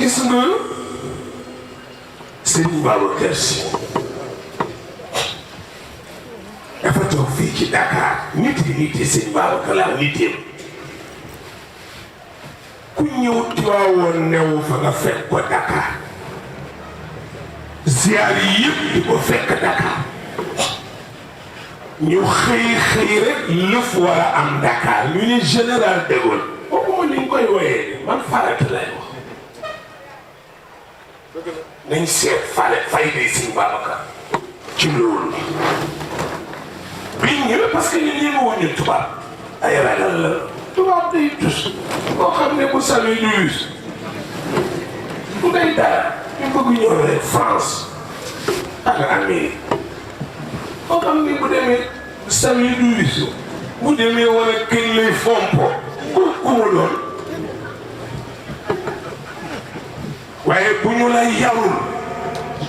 gis nga Serigne Babacar Sy dafa toog fii ci Dakar nit yi Serigne Babacar la nitam ku ñëw Tiwaawoon newu fa nga fekk ko Dakar ziar yi yëpp di ko fekk Dakar ñu xëy rek lëf war a am Dakar ñu ne général de Gaulle bokkuma ni ñu koy woyee man farata lay wax nañ seet fay day Serigne Babacar ci loolu biñ ñëwee parce que ñun ñi ma woon ñu tubaab ay ragal la tubaab day tus koo xam ne bu saluy du wis bu day dara ñu bëgg ñëw rek France ak Amérique koo xam ne bu demee saluy du wis bu demee war a këñ lay fompo ku mu doon waaye bu ñu la yarul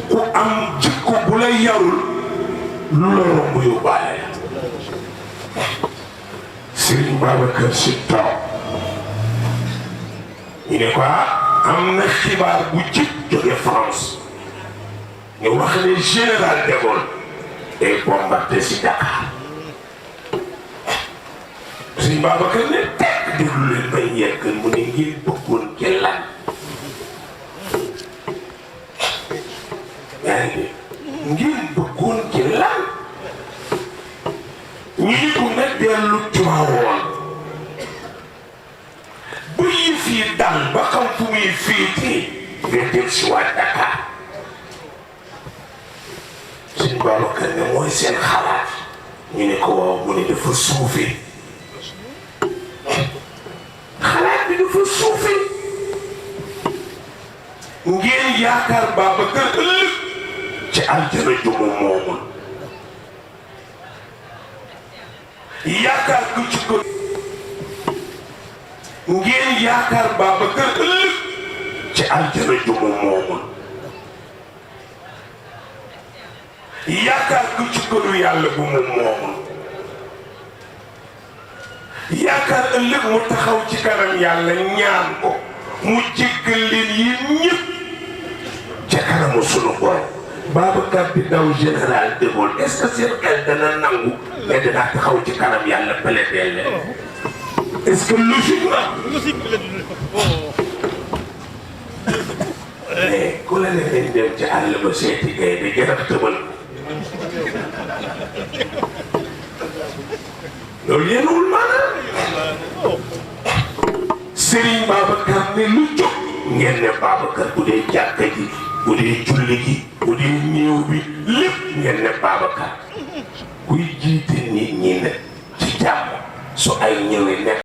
ku am jikko bu la yarul lu la romb yóbbaale Serigne Babacar Sy toog ñu ne ko am na xibaar bu jib jóge France ñu wax ne général de Gaulle day bombardé si Dakar Serigne Babacar ne tekk déglu leen bay yegg mu ne ngeen bëggoon ci lan yaa ngi ngeen bëggoon ci lan ñu ngi ko ne dellu Tiwaawoon bu yëf yi dal ba xam fu muy féetee nga dem si waa Dakar Serigne Babacar ne mooy seen xalaat ñu ne ko waaw mu ne dafa suufee xalaat bi dafa suufee ngeen yaakaar Babacar ëllëg ci aljana ju mu moomul yaakaar ko ci ko ngeen yaakaar Babacar ëllëg ci aljana ju mu moomul yaakaar ko ci këru yàlla bu mu moomul yaakaar ëllëg mu taxaw ci kanam yàlla ñaan ko mu jéggal leen yéen ñëpp ca kanamu sunu borom Babacar bi daw général de Gaulle est-ce que seen xel dana nangu mais danaa taxaw ci kanam yàlla plaider leen est-ce que logique na mais ku la leen dem ci àll ba seeti gay da jarax tëbal loolu yéenul maanaam Serigne Babacar ne lu jóg ngeen ne Babacar bu dee jàkka ji bu dee julli gi bu dee néew bi lépp ngeen ne Babacar kuy jiite nit ñi ne ci jàmm su ay ñëwee nekk